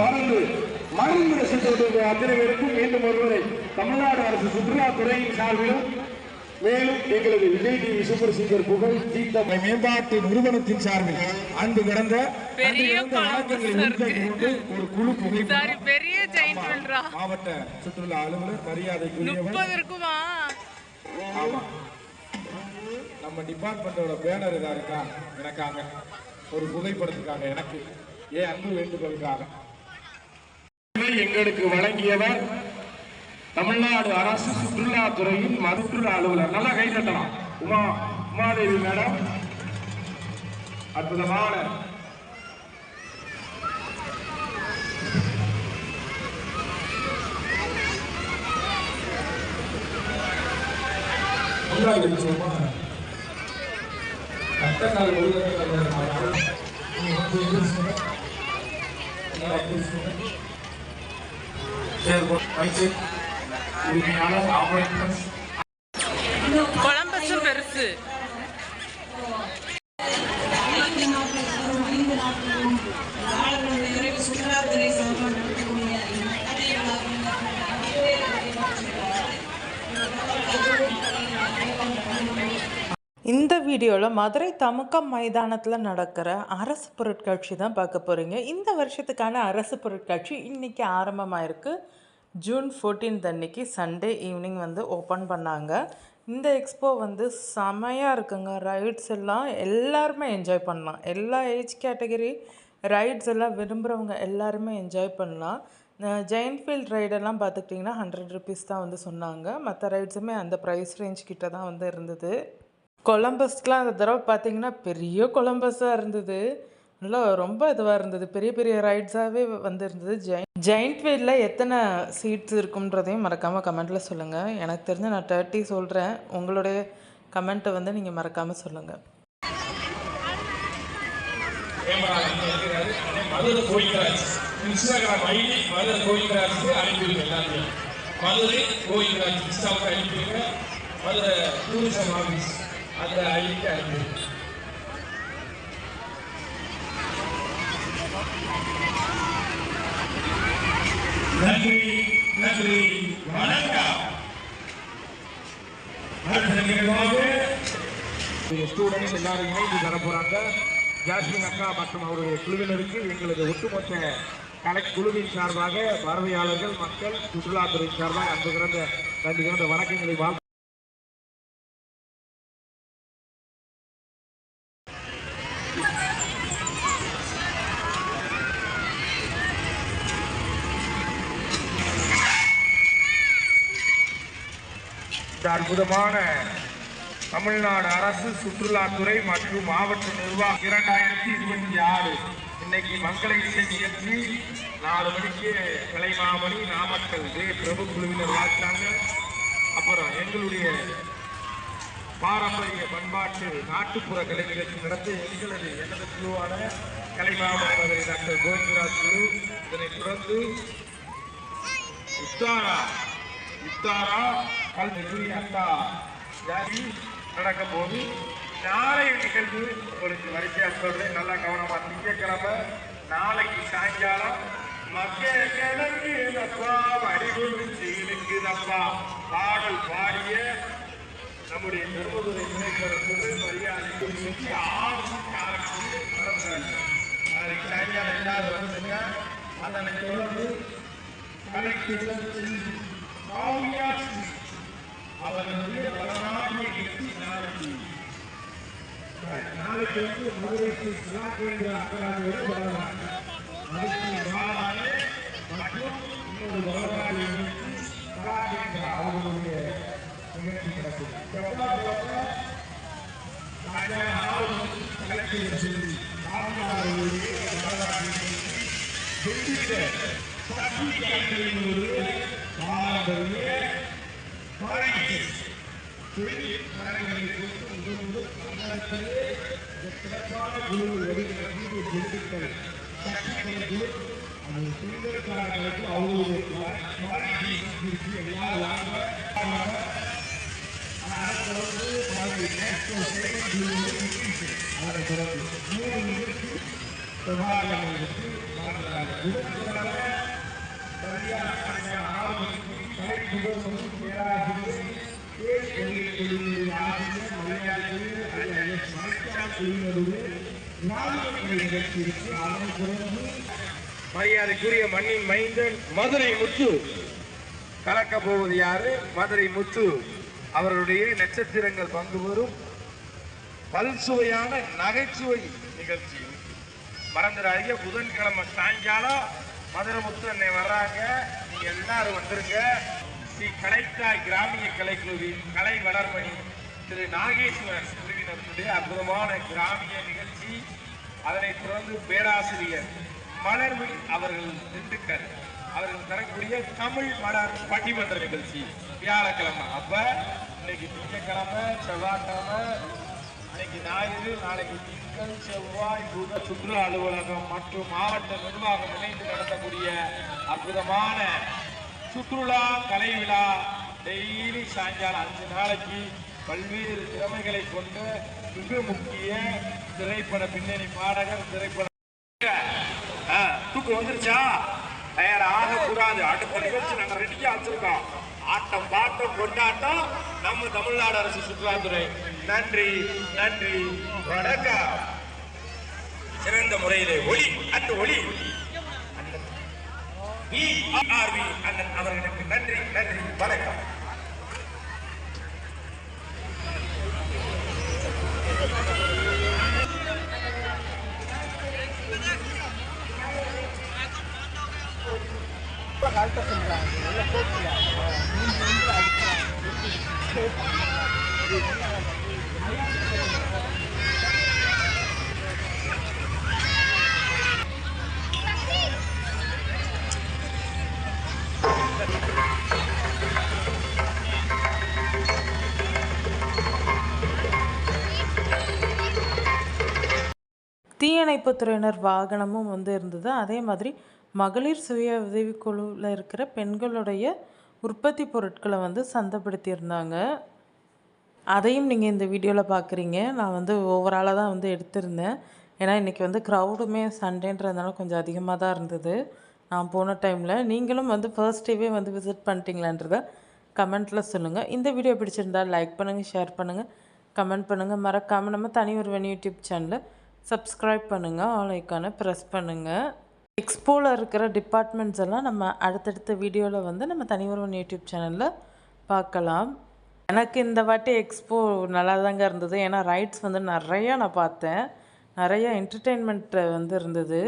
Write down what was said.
மறந்து மருந்து சென்று அத்தனை பேருக்கும் மீண்டும் ஒருவரை தமிழ்நாடு அரசு சுற்றுலாத்துறையின் சார்பிலும் மேலும் எங்களது விஜய் டிவி சூப்பர் சிங்கர் புகழ் தீர்த்த மேம்பாட்டு நிறுவனத்தின் சார்பில் அன்பு கடந்த ஒரு குழு புகைப்படம் மாவட்ட சுற்றுலா அலுவலர் மரியாதைக்குரியவர். ஆமா, நம்ம டிபார்ட்மெண்டோட பேனர் இதா இருக்கா எனக்காக ஒரு புகைப்படத்துக்காக எனக்கு ஏன் அன்பு வேண்டுகோளுக்காக எங்களுக்கு வழங்கியவர் தமிழ்நாடு அரசு சுற்றுலாத்துறையின் சுற்றுலா அலுவலர். நல்லா கை தட்டலாம். உமாதேவி மேடம் அற்புதமான கொலம்பஸும் பெருசு. இந்த வீடியோவில் மதுரை தமுக்கம் மைதானத்தில் நடக்கிற அரசு பொருட்காட்சி தான் பார்க்க போகிறீங்க. இந்த வருஷத்துக்கான அரசு பொருட்காட்சி இன்றைக்கி ஆரம்பமாயிருக்கு. ஜூன் 14 அன்னைக்கு சண்டே ஈவினிங் வந்து ஓப்பன் பண்ணாங்க. இந்த எக்ஸ்போ வந்து செமையாக இருக்குங்க. ரைட்ஸ் எல்லாம் எல்லாருமே என்ஜாய் பண்ணலாம். எல்லா ஏஜ் கேட்டகரி ரைட்ஸ் எல்லாம் விரும்புகிறவங்க எல்லாருமே என்ஜாய் பண்ணலாம். ஜெயண்ட் ஃபீல்ட் ரைடெல்லாம் பார்த்துக்கிட்டிங்கன்னா 100 rupees தான் வந்து சொன்னாங்க. மற்ற ரைட்ஸுமே அந்த ப்ரைஸ் ரேஞ்ச் கிட்ட தான் வந்து இருந்தது. கொலம்பஸ்க்கெலாம் அந்த தடவை பார்த்திங்கன்னா பெரிய கொலம்பஸாக இருந்தது. நல்லா ரொம்ப இதுவாக இருந்தது. பெரிய பெரிய ரைட்ஸாகவே வந்து இருந்தது. ஜெயண்ட் வீலில் எத்தனை சீட்ஸ் இருக்குன்றதையும் மறக்காமல் கமெண்ட்டில் சொல்லுங்கள். எனக்கு தெரிஞ்சு நான் 30 சொல்கிறேன். உங்களுடைய கமெண்ட்டை வந்து நீங்கள் மறக்காமல் சொல்லுங்கள். அந்த ஐடிக்கு அனுப்பி நன்றி நன்றி வணக்கம். ஸ்டூடெண்ட்ஸ் எல்லாரும் இணைந்து தரப்போறாங்க. ஜாஸ்மின் அக்கா மற்றும் அவருடைய குழுவினருக்கு எங்களது ஒட்டுமொத்த குழுவின் சார்பாக பார்வையாளர்கள் மக்கள் சுற்றுலாத்துறையின் சார்பாக அன்பு கிடந்த நன்றி கிடந்த வணக்கங்களை வாழ்த்து. அற்புதமான தமிழ்நாடு அரசு சுற்றுலாத்துறை மற்றும் மாவட்ட நிர்வாகம் 2026 இன்னைக்கு மக்களை இசை நிகழ்ச்சி 4 மணிக்கு கலைமாமணி நாமக்கல் பிரபு குழுவினர் வாசித்தாங்க. அப்புறம் எங்களுடைய பாரம்பரிய பண்பாட்டு நாட்டுப்புற கலை நிகழ்ச்சி நடத்தி எனது குழுவான கலைமாமணி மதுரை டாக்டர் கோவிந்தராஜ் குழு. இதனைத் தொடர்ந்து இத்தாரா கல்வி அக்கா ஜாதி நடக்கும் போது நாளைய நிகழ்வு உங்களுக்கு வரிசையாக சொல்றேன். நல்லா கவனமா. திங்கட்கிழமை நாளைக்கு சாயங்காலம் மக்கிய கிழங்கு தப்பா வடிகுறிச்சி இருக்குதப்பா பாடல் பாடிய நம்முடைய பெருமதுரை துணைப்பொருள் மரியாதைக்கு 6 நாளைக்கு சாயங்காலம் எல்லாரும் வந்துங்க. அதனை தொடர்ந்து கலைக்கு அவர்களுடைய வரலாற்றை நாளைக்கு வந்து மதுரைக்கு அக்கராஜோடு வரலாறு மற்றும் இன்னொரு வரலாறு அவர்களுடைய நிகழ்ச்சி நடக்கும். அவர்கள் சுப்பிரமணி பேராசிரியர் பொறியியல் ஆசிரியர் மரியாதைக்குரிய ஐஎஸ் மலைக்கால் குழுவினருடைய நாளிதழ் நிகழ்ச்சிக்கு அதனைத் தொடர்ந்து மரியாதைக்குரிய மண்ணின் மைந்தன் மதுரை முத்து கலக்க போவது யாரு? மதுரை முத்து அவர்களுடைய நட்சத்திரங்கள் பங்கு பெறும் பல்சுவையான நகைச்சுவை நிகழ்ச்சி. மறந்துடாதீங்க, புதன்கிழமை சாயங்காலம் மதுரை முத்து அன்னை வர்றாங்க. நீங்க எல்லாரும் வந்துருங்க. ஸ்ரீ கலைத்தாய் கிராமிய கலைக்குழுவின் கலை வளர்மணி திரு நாகேஸ்வரன் குழுவினருடைய அற்புதமான கிராமிய நிகழ்ச்சி. அதனைத் தொடர்ந்து பேராசிரியர் மலர்விழி அவர்கள் திண்டுக்கல் அவர்கள் தரக்கூடிய தமிழ் மலர் பட்டிமன்ற நிகழ்ச்சி வியாழக்கிழமை. அப்ப இன்னைக்கு திங்கக்கிழமை, செவ்வாய்க்கிழமை, இன்னைக்கு ஞாயிறு, நாளைக்கு திங்கள், செவ்வாய், புத சுற்றுலா அலுவலகம் மற்றும் மாவட்ட நிர்வாகம் இணைந்து நடத்தக்கூடிய அற்புதமான சுற்றுலா கலை விழா. டெய்லி சாயங்காலம் 5 நாளைக்கு பல்வேறு திறமைகளை கொண்ட மிக முக்கிய திரைப்பட பின்னணி பாடகர், திரைப்பட தூக்கம் வந்துருச்சா? தயார் ஆகக்கூடாது. அடுத்த நிகழ்ச்சி நாங்க ரெடியா வச்சிருக்கோம். ஆட்டம் பாட்டம் கொண்டாட்டம் நம்ம தமிழ்நாடு அரசு சுற்றுலாத்துறை. நன்றி நன்றி வணக்கம். சிறந்த முறையிலே ஒளி அண்ட் ஒளி அண்ணன் அவர்களுக்கு நன்றி நன்றி வணக்கம். தீயணைப்புத்துறையினர் வாகனமும் வந்து இருந்தது. அதே மாதிரி மகளிர் சுய உதவிக்குழுவில் இருக்கிற பெண்களுடைய உற்பத்தி பொருட்களை வந்து சந்தைப்படுத்தியிருந்தாங்க. அதையும் நீங்கள் இந்த வீடியோவில் பார்க்குறீங்க. நான் வந்து ஓவராலாக தான் வந்து எடுத்திருந்தேன். ஏன்னா இன்றைக்கி வந்து க்ரௌடுமே சண்டேன்றதுனால கொஞ்சம் அதிகமாக தான் இருந்தது நான் போன டைமில். நீங்களும் வந்து ஃபர்ஸ்ட் டேவே வந்து விசிட் பண்ணிட்டீங்களான்றத கமெண்ட்டில் சொல்லுங்கள். இந்த வீடியோ பிடிச்சிருந்தால் லைக் பண்ணுங்கள், ஷேர் பண்ணுங்கள், கமெண்ட் பண்ணுங்கள். மறக்காமல் நம்ம தனி ஒருவன் யூடியூப் சேனலை சப்ஸ்கிரைப் பண்ணுங்கள், ஆல் ஐக்கானை ப்ரெஸ் பண்ணுங்கள். எக்ஸ்போவில் இருக்கிற டிபார்ட்மெண்ட்ஸ் எல்லாம் நம்ம அடுத்தடுத்த வீடியோவில் வந்து நம்ம தனி ஒருவன் யூடியூப் சேனலில் பார்க்கலாம். எனக்கு இந்த வாட்டி எக்ஸ்போ நல்லா தாங்க இருந்தது. ஏன்னா ரைட்ஸ் வந்து நிறையா நான் பார்த்தேன், நிறையா என்டர்டெயின்மெண்ட் வந்து இருந்தது.